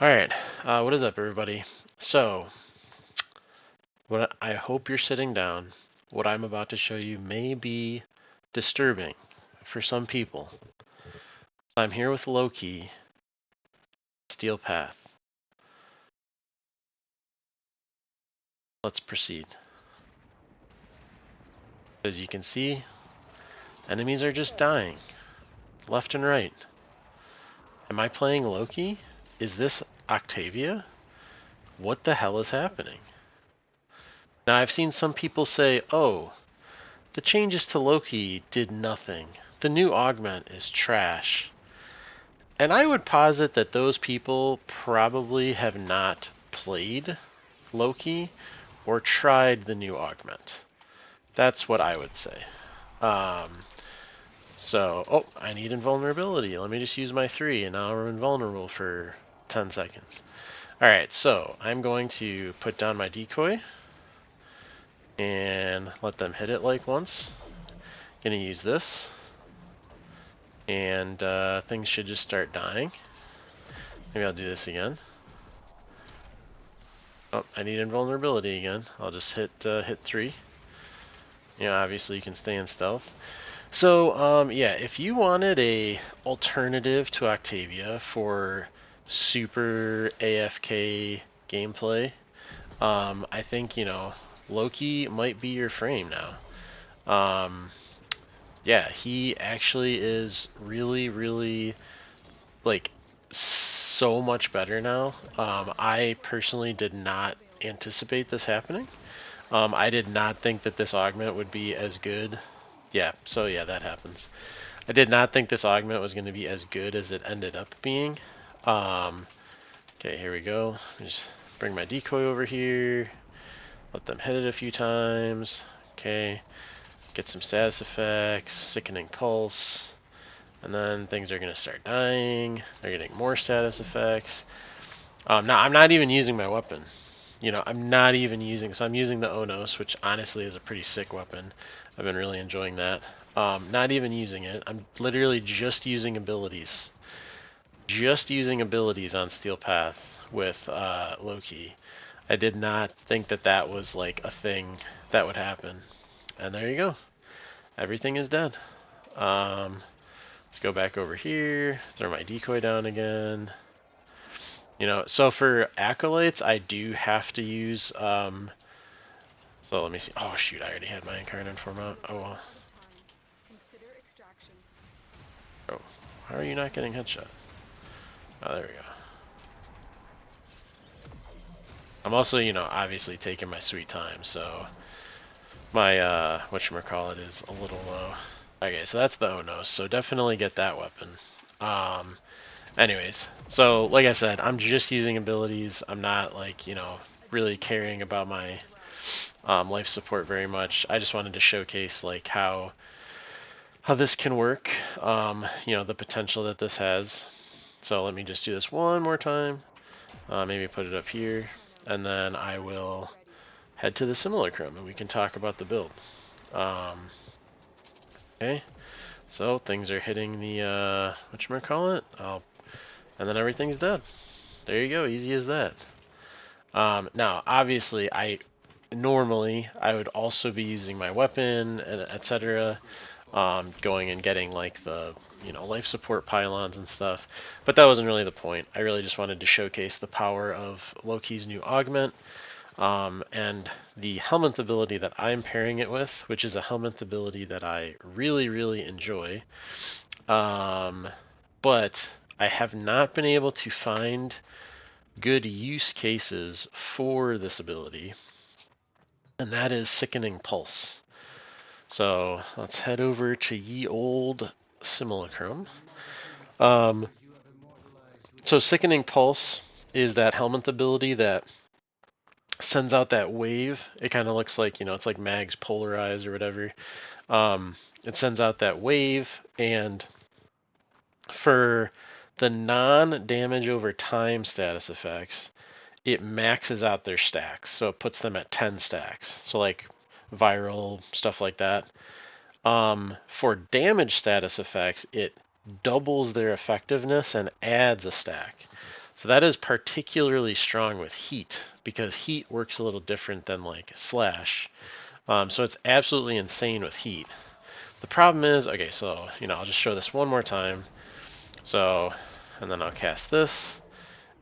Alright, what is up, everybody? So, what I hope you're sitting down. What I'm about to show you may be disturbing for some people. I'm here with Loki, Steel Path. Let's proceed. As you can see, enemies are just dying, left and right. Am I playing Loki? Is this Octavia? What the hell is happening? Now, I've seen some people say, oh, the changes to Loki did nothing. The new augment is trash. And I would posit that those people probably have not played Loki or tried the new augment. That's what I would say. Um, oh, I need invulnerability. Let me just use my 3, and now I'm invulnerable for 10 seconds. Alright, so I'm going to put down my decoy and let them hit it like once. Gonna use this, and things should just start dying. Maybe I'll do this again. Oh, I need invulnerability again. I'll just hit 3. You know, obviously you can stay in stealth. So, yeah, if you wanted a alternative to Octavia for super AFK gameplay, I think, Loki might be your frame now. Yeah, he actually is really, really, like, so much better now. I personally did not anticipate this happening. I did not think that this augment would be as good. Yeah, so yeah, that happens. I did not think this augment was going to be as good as it ended up being. Okay, here we go. Just bring my decoy over here. Let them hit it a few times. Okay, get some status effects, sickening pulse. And then things are going to start dying. They're getting more status effects. Now, I'm not even using my weapon. I'm not even using, so I'm using the Onos, which honestly is a pretty sick weapon. I've been really enjoying that. Not even using it. I'm literally just using abilities. Just using abilities on Steel Path with Loki. I did not think that that was like a thing that would happen. And there you go. Everything is dead. Let's go back over here. Throw my decoy down again. So for acolytes, I do have to use, so let me see. Oh, shoot, I already had my incarnate form out. Oh, well. Oh, how are you not getting headshot? Oh, there we go. I'm also, obviously taking my sweet time, so my, whatchamacallit is a little low. Okay, so that's the Onos, so definitely get that weapon. Anyways, so like I said, I'm just using abilities. I'm not, like, really caring about my life support very much. I just wanted to showcase like how this can work, the potential that this has. So let me just do this one more time. Maybe put it up here, and then I will head to the simulacrum and we can talk about the build. Okay, so things are hitting the whatchamacallit, and then everything's dead. There you go, easy as that. Now, obviously, normally I would also be using my weapon, and etc. Going and getting like the life support pylons and stuff, but that wasn't really the point. I really just wanted to showcase the power of Loki's new augment, and the Helminth ability that I'm pairing it with, which is a Helminth ability that I really, really enjoy. But I have not been able to find good use cases for this ability, and that is Sickening Pulse. So let's head over to ye old simulacrum. So Sickening Pulse is that Helminth ability that sends out that wave. It kind of looks like, it's like Mag's Polarize or whatever. It sends out that wave, and for the non-damage over time status effects, it maxes out their stacks. So it puts them at 10 stacks. So like viral, stuff like that. For damage status effects, it doubles their effectiveness and adds a stack. So that is particularly strong with heat because heat works a little different than like slash. So it's absolutely insane with heat. The problem is, okay, so, I'll just show this one more time. So, and then I'll cast this,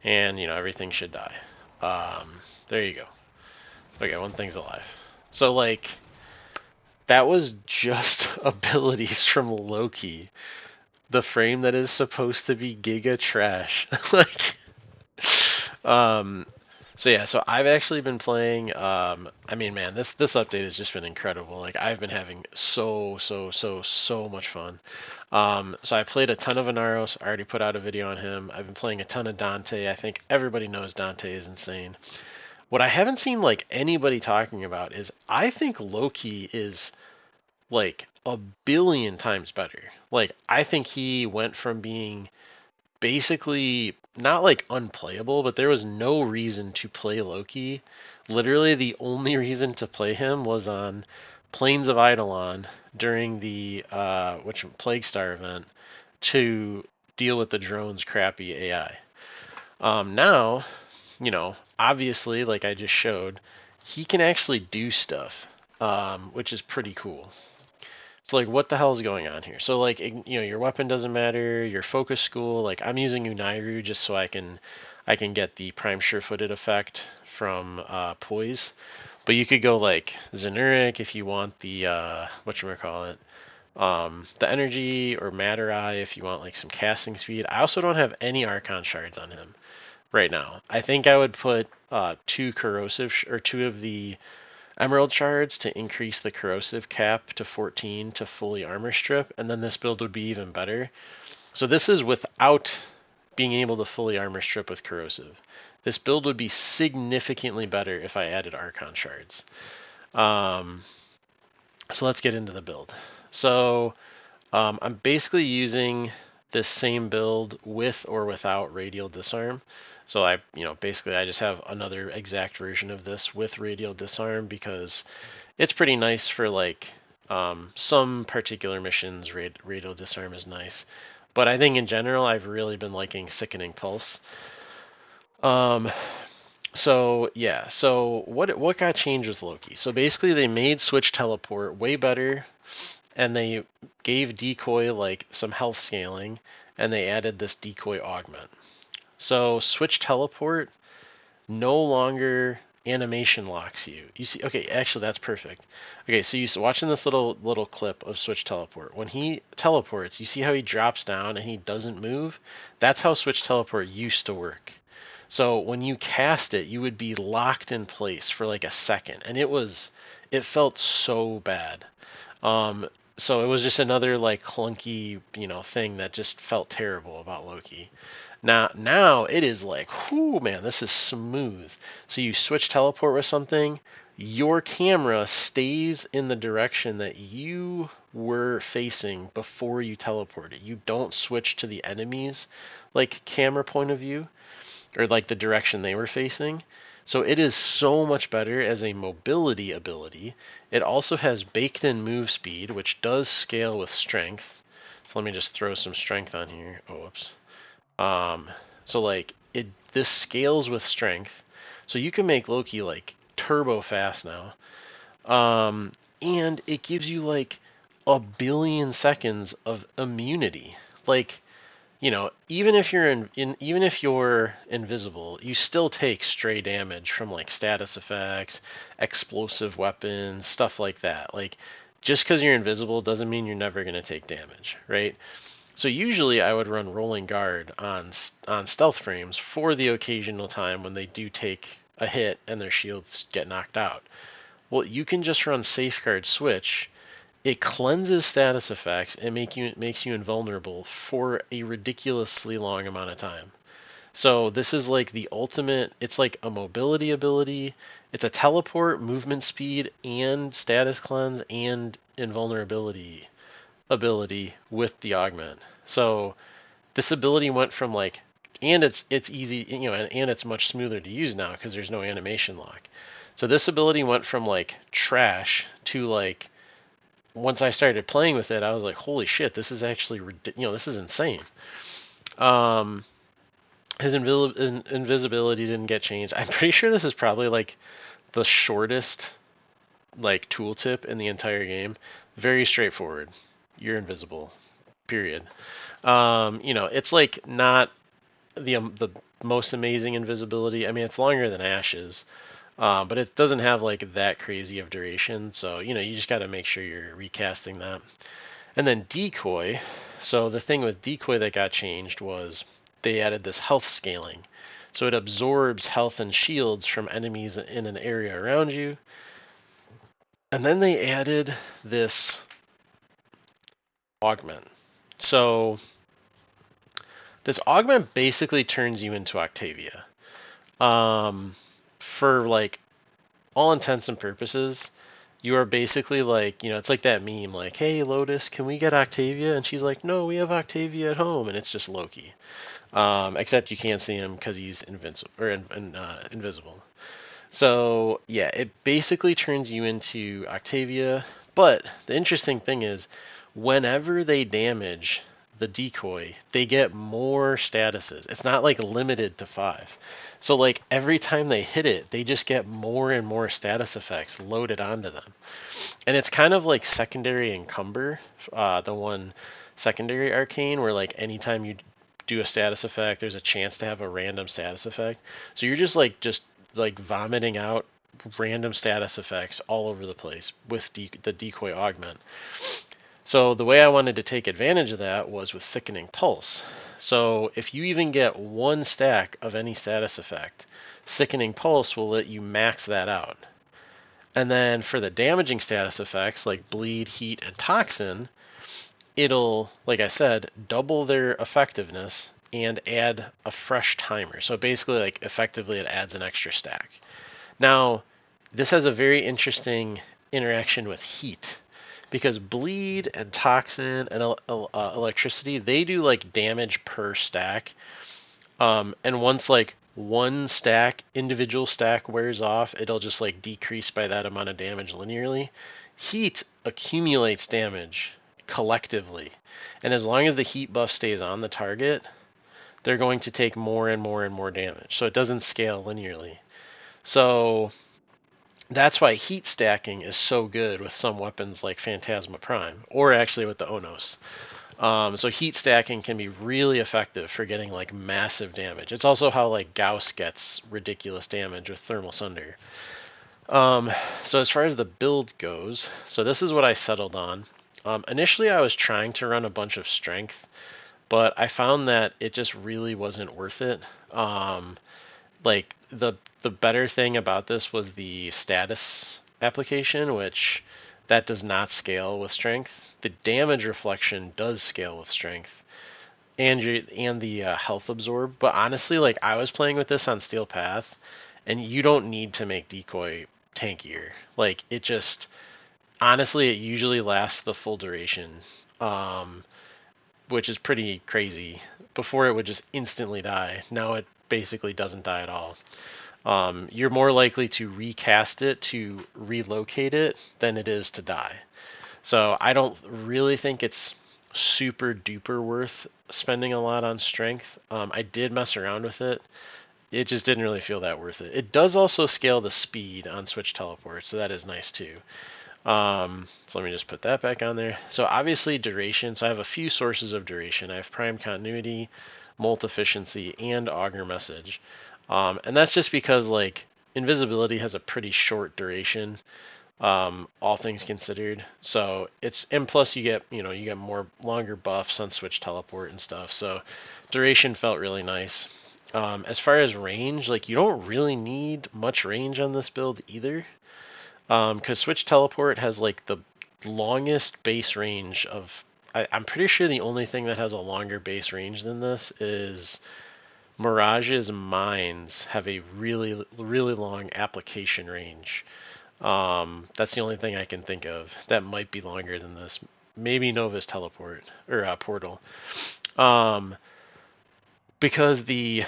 and, everything should die. There you go. Okay, one thing's alive. So, like, that was just abilities from Loki. The frame that is supposed to be giga trash. Like, um, so yeah, so I've actually been playing. I mean, man, this update has just been incredible. Like I've been having so much fun. So I played a ton of Inaros. I already put out a video on him. I've been playing a ton of Dante. I think everybody knows Dante is insane. What I haven't seen like anybody talking about is I think Loki is like a billion times better. Like I think he went from being basically not like unplayable, but there was no reason to play Loki. Literally, the only reason to play him was on Plains of Eidolon during the which Plague Star event to deal with the drone's crappy AI. Now, obviously, like I just showed, he can actually do stuff, which is pretty cool. So like, what the hell is going on here? So like, your weapon doesn't matter. Your focus school, like I'm using Unairu just so I can get the prime sure-footed effect from poise. But you could go like Zenuric if you want the whatchamacallit, the energy, or Matter Eye if you want like some casting speed. I also don't have any Archon shards on him right now. I think I would put two corrosive or two of the Emerald shards to increase the corrosive cap to 14 to fully armor strip, and then this build would be even better. So this is without being able to fully armor strip with corrosive. This build would be significantly better if I added Archon shards. Um, so let's get into the build. So I'm basically using this same build with or without radial disarm. So basically I just have another exact version of this with radial disarm because it's pretty nice for like some particular missions. Radial disarm is nice, but I think in general I've really been liking Sickening Pulse. Um, so yeah, so what got changed with Loki? So basically they made Switch Teleport way better, and they gave Decoy like some health scaling, and they added this Decoy Augment. So Switch Teleport no longer animation locks you. You see, okay, actually that's perfect. Okay, so you're watching this little clip of Switch Teleport. When he teleports, you see how he drops down and he doesn't move? That's how Switch Teleport used to work. So when you cast it, you would be locked in place for like a second, and it felt so bad. Um, so it was just another like clunky, thing that just felt terrible about Loki. Now it is like, whoo, man, this is smooth. So you switch teleport with something, your camera stays in the direction that you were facing before you teleported. You don't switch to the enemy's like camera point of view or like the direction they were facing. So it is so much better as a mobility ability. It also has baked in move speed, which does scale with strength. So let me just throw some strength on here. Oh, whoops. Um, so like this scales with strength. So you can make Loki like turbo fast now. And it gives you like a billion seconds of immunity. Like, even if you're even if you're invisible, you still take stray damage from like status effects, explosive weapons, stuff like that. Like just because you're invisible doesn't mean you're never going to take damage, right? So usually I would run rolling guard on stealth frames for the occasional time when they do take a hit and their shields get knocked out. Well, you can just run safeguard switch. It cleanses status effects and makes you invulnerable for a ridiculously long amount of time. So this is like the ultimate. It's like a mobility ability. It's a teleport, movement speed, and status cleanse and invulnerability ability with the augment. So this ability went from like, and it's easy, and it's much smoother to use now because there's no animation lock. So this ability went from like trash to like, once I started playing with it, I was like, holy shit, this is actually this is insane. Um, His invisibility didn't get changed. I'm pretty sure this is probably like the shortest like tooltip in the entire game. Very straightforward. You're invisible. Period. It's like not the most amazing invisibility. I mean, it's longer than Ash's, but it doesn't have like that crazy of duration. So you just got to make sure you're recasting that. And then decoy. So the thing with decoy that got changed was they added this health scaling. So it absorbs health and shields from enemies in an area around you. And then they added this augment. So this augment basically turns you into Octavia. For like all intents and purposes, you are basically like, it's like that meme, like, hey, Lotus, can we get Octavia? And she's like, no, we have Octavia at home. And it's just Loki. Except you can't see him because he's invincible or invisible. So yeah, it basically turns you into Octavia. But the interesting thing is, whenever they damage the decoy, they get more statuses. It's not like limited to 5. So like every time they hit it, they just get more and more status effects loaded onto them. And it's kind of like secondary encumber, the one secondary arcane where like anytime you do a status effect, there's a chance to have a random status effect. So you're just like vomiting out random status effects all over the place with the decoy augment. So the way I wanted to take advantage of that was with Sickening Pulse. So if you even get one stack of any status effect, Sickening Pulse will let you max that out. And then for the damaging status effects like Bleed, Heat, and Toxin, it'll, like I said, double their effectiveness and add a fresh timer. So basically, like effectively, it adds an extra stack. Now, this has a very interesting interaction with heat because bleed and toxin and electricity, they do like damage per stack. And once like one individual stack wears off, it'll just like decrease by that amount of damage linearly. Heat accumulates damage collectively. And as long as the heat buff stays on the target, they're going to take more and more and more damage. So it doesn't scale linearly. So that's why heat stacking is so good with some weapons like Phantasma Prime, or actually with the Onos. So heat stacking can be really effective for getting like massive damage. It's also how like Gauss gets ridiculous damage with Thermal Sunder. So as far as the build goes, so this is what I settled on. Initially, I was trying to run a bunch of strength, but I found that it just really wasn't worth it. Like the better thing about this was the status application, which that does not scale with strength. The damage reflection does scale with strength, and the health absorb. But honestly, like I was playing with this on Steel Path, and you don't need to make decoy tankier. Like it just honestly, it usually lasts the full duration, which is pretty crazy. Before it would just instantly die. Now it basically doesn't die at all. You're more likely to recast it to relocate it than it is to die. So I don't really think it's super duper worth spending a lot on strength. I did mess around with it. It just didn't really feel that worth it. It does also scale the speed on Switch Teleport, so that is nice too. So let me just put that back on there. So obviously duration. So I have a few sources of duration. I have Prime Continuity, Molt Efficiency, and Augur Message. And that's just because like invisibility has a pretty short duration, all things considered. So and plus you get more longer buffs on Switch Teleport and stuff. So duration felt really nice. As far as range, like you don't really need much range on this build either. Because Switch Teleport has like the longest base range of. I'm pretty sure the only thing that has a longer base range than this is Mirage's Mines have a really, really long application range. That's the only thing I can think of that might be longer than this. Maybe Nova's Teleport or Portal. Because the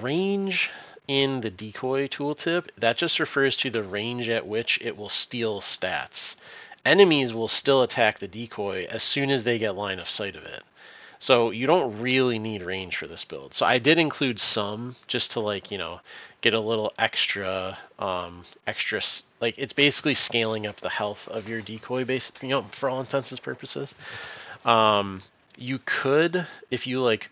range in the decoy tooltip, that just refers to the range at which it will steal stats. Enemies will still attack the decoy as soon as they get line of sight of it. So you don't really need range for this build. So I did include some just to like, get a little extra, like it's basically scaling up the health of your decoy base, for all intents and purposes. You could, if you like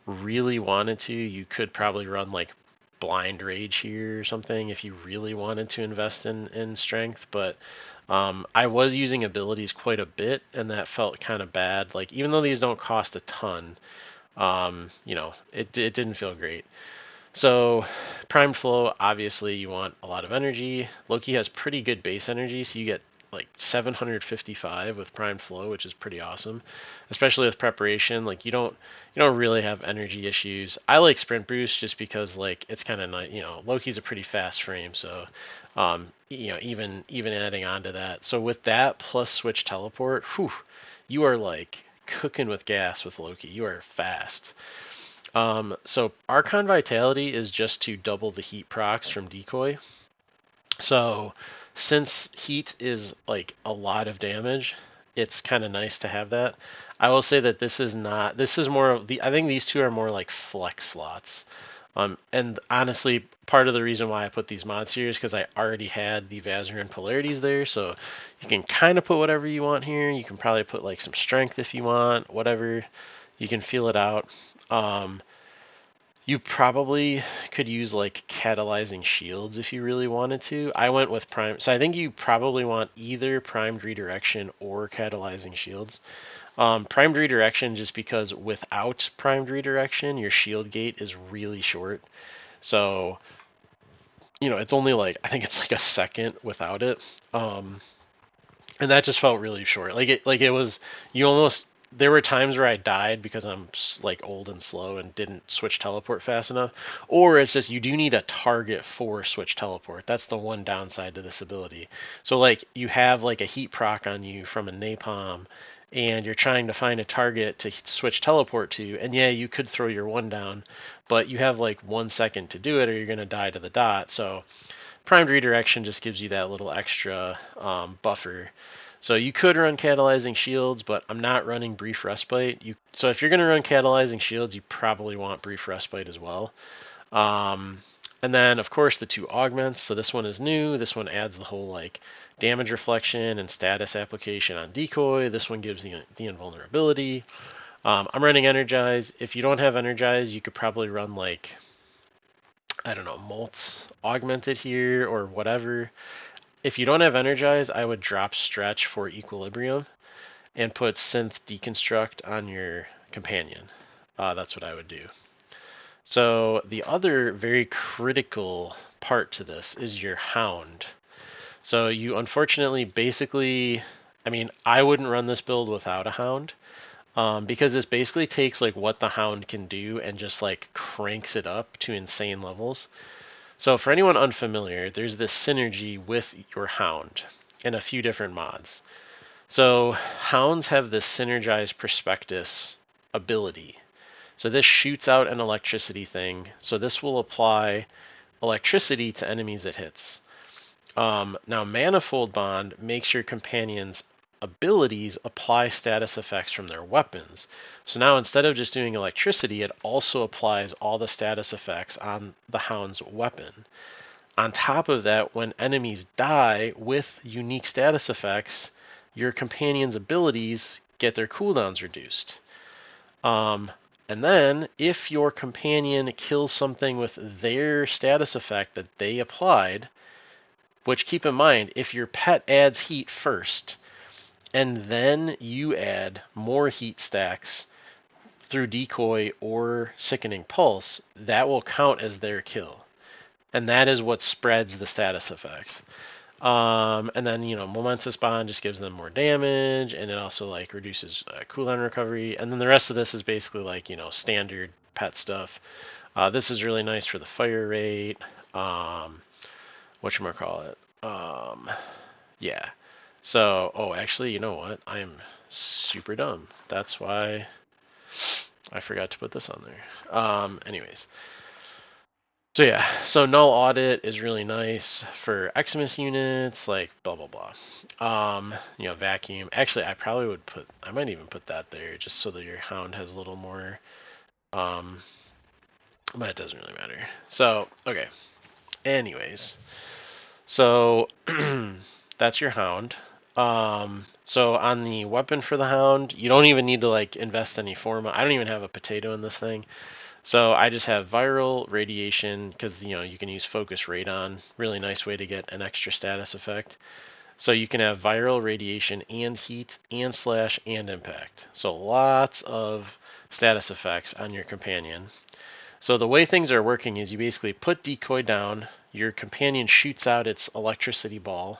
really wanted to, you could probably run like blind rage here or something if you really wanted to invest in strength. But I was using abilities quite a bit, and that felt kind of bad. Like even though these don't cost a ton, it didn't feel great. So primed flow, obviously you want a lot of energy. Loki has pretty good base energy, so you get like 755 with primed flow, which is pretty awesome. Especially with preparation, like you don't really have energy issues. I like sprint boost just because like it's kind of nice. Loki's a pretty fast frame, so even adding on to that. So with that plus switch teleport, whew, you are like cooking with gas with Loki. You are fast. So Archon Vitality is just to double the heat procs from Decoy. So since heat is like a lot of damage, it's kind of nice to have that. I will say that this is more of I think these two are more like flex slots. And honestly, part of the reason why I put these mods here is because I already had the Vazarin polarities there, so you can kind of put whatever you want here. You can probably put like some strength if you want, whatever. You can feel it out. Um, you probably could use like catalyzing shields if you really wanted to. I went with prime, so I think you probably want either primed redirection or catalyzing shields. Primed redirection just because without primed redirection, your shield gate is really short. So, it's only like, I think it's like a second without it. And that just felt really short. Like it was, you almost, there were times where I died because I'm like old and slow and didn't switch teleport fast enough, or it's just you do need a target for switch teleport. That's the one downside to this ability. So like you have like a heat proc on you from a napalm, and you're trying to find a target to switch teleport to, and yeah, you could throw your one down, but you have like 1 second to do it, or you're gonna die to the dot. So primed redirection just gives you that little extra buffer. So you could run catalyzing shields, but I'm not running brief respite. So if you're going to run catalyzing shields, you probably want brief respite as well. Um, and then of course the two augments. So this one is new. This one adds the whole like damage reflection and status application on decoy. This one gives the invulnerability. I'm running energize. If you don't have energize, you could probably run like, I don't know, Molt's augmented here or whatever. If you don't have energize, I would drop stretch for equilibrium and put synth deconstruct on your companion. That's what I would do. So the other very critical part to this is your hound. So you unfortunately basically, I mean, I wouldn't run this build without a hound. Because this basically takes like what the hound can do and just like cranks it up to insane levels. So for anyone unfamiliar, there's this synergy with your hound in a few different mods. So hounds have this synergized prospectus ability. So this shoots out an electricity thing. So this will apply electricity to enemies it hits. Now Manifold Bond makes your companions abilities apply status effects from their weapons. So now instead of just doing electricity, it also applies all the status effects on the hound's weapon. On top of that, when enemies die with unique status effects, your companion's abilities get their cooldowns reduced. And then, if your companion kills something with their status effect that they applied, which keep in mind, if your pet adds heat first, and then you add more heat stacks through decoy or sickening pulse, that will count as their kill. And that is what spreads the status effects. And then momentous bond just gives them more damage, and it also like reduces cooldown recovery. And then the rest of this is basically like standard pet stuff. This is really nice for the fire rate. Whatchamacallit? Yeah. So, actually, you know what? I'm super dumb. That's why I forgot to put this on there. Anyways, So yeah, so null audit is really nice for Xmas units, like blah blah blah. Vacuum. Actually, I might even put that there just so that your Hound has a little more. Um, but it doesn't really matter. So okay. Anyways, so that's your Hound. So on the weapon for the Hound, you don't even need to like invest any forma. I don't even have a potato in this thing. So I just have viral radiation because you can use focus radon. Really nice way to get an extra status effect. So you can have viral radiation and heat and slash and impact. So lots of status effects on your companion. So the way things are working is you basically put decoy down, your companion shoots out its electricity ball.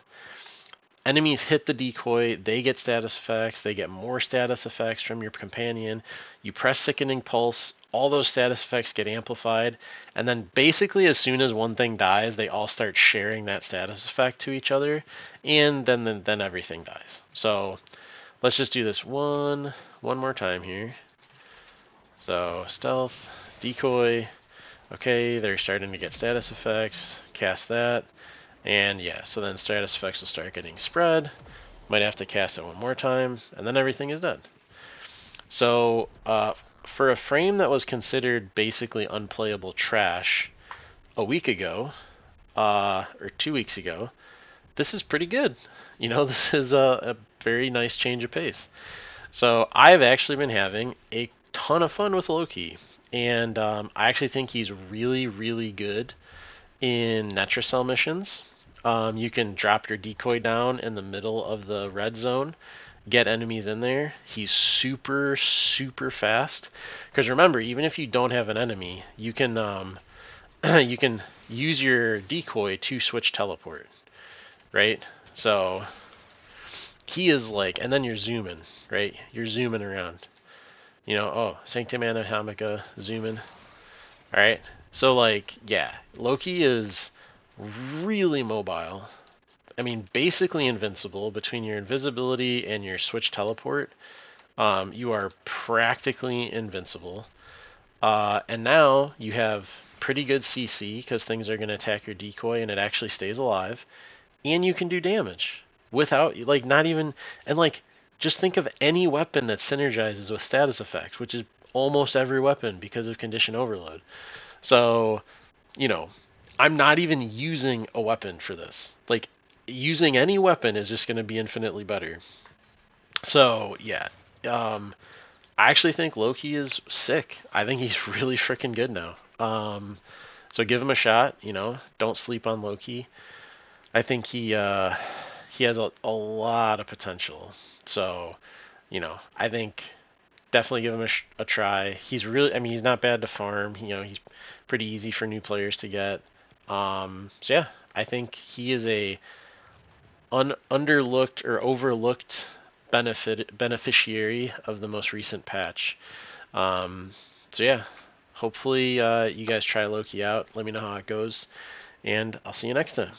Enemies hit the decoy, they get status effects, they get more status effects from your companion. You press Sickening Pulse, all those status effects get amplified, and then basically as soon as one thing dies, they all start sharing that status effect to each other, and then everything dies. So let's just do this one more time here. So stealth, decoy, okay, they're starting to get status effects, cast that, and yeah, so then status effects will start getting spread. Might have to cast it one more time, and then everything is dead. So, for a frame that was considered basically unplayable trash a week ago, or 2 weeks ago, this is pretty good. This is a very nice change of pace. So, I've actually been having a ton of fun with Loki, and I actually think he's really, really good in Netracell missions. You can drop your decoy down in the middle of the red zone, get enemies in there. He's super, super fast. Because remember, even if you don't have an enemy, you can you can use your decoy to switch teleport, right? So he is like, and then you're zooming, right? You're zooming around. Oh, Sanctum Anatomica, zooming. All right. So like, yeah, Loki is really mobile. I mean, basically invincible between your invisibility and your switch teleport. You are practically invincible. And now you have pretty good CC because things are going to attack your decoy and it actually stays alive. And you can do damage without, like, not even. And, like, just think of any weapon that synergizes with status effects, which is almost every weapon because of condition overload. So, you know, I'm not even using a weapon for this. Like, using any weapon is just going to be infinitely better. So, yeah. I actually think Loki is sick. I think he's really freaking good now. So give him a shot. Don't sleep on Loki. I think he has a lot of potential. So I think definitely give him a try. He's really, I mean, he's not bad to farm. He's pretty easy for new players to get. So yeah, I think he is a underlooked or overlooked beneficiary of the most recent patch. So yeah, hopefully you guys try Loki out. Let me know how it goes, and I'll see you next time.